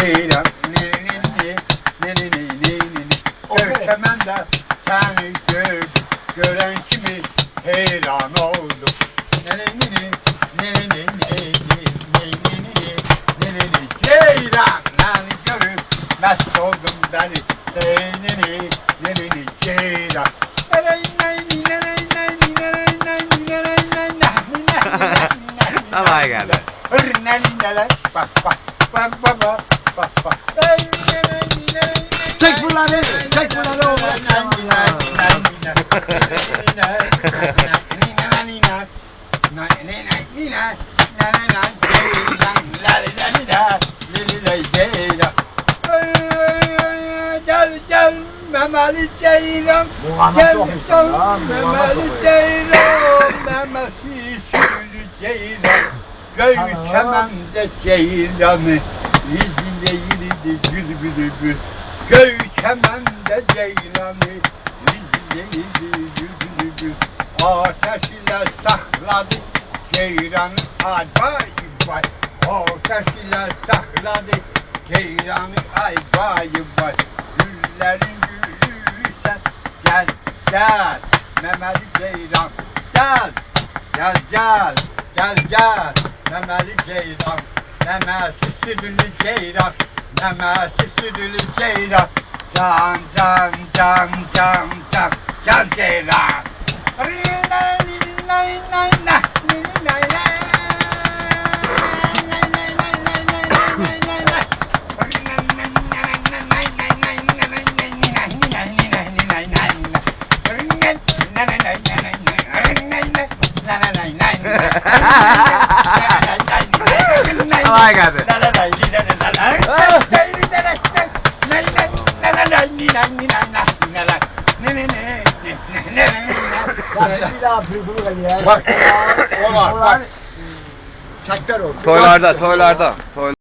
ceylan Görkemende seni gören kimi heyran oldu Ceylan'la görüp mest oldum beni Ceylan Tamam geldi. Bak bak bak bak bak bak. Çek bunları, çek bunları oğlum. Gel gel memeli ceylan, gel gel memeli ceylan, memesi sürülü ceylan, Göğçemende ceylanı, yüzüne yürüdü gül gül. Göğçemende ceylanı, yüzüne yürüdü gül. Ateş ile sakladı ceylan ay vay vay. Ateş ile sakladı ceylanı ay vay vay. Güllerin gülü sen gel gel memeli ceylan gel gel gel gel gel memeli ceylan memesi südülü ceylan memesi südülü ceylan can can can can can can ceylan Tamam geldi. Bak, o var, bak. Şeker oldu. Toylarda.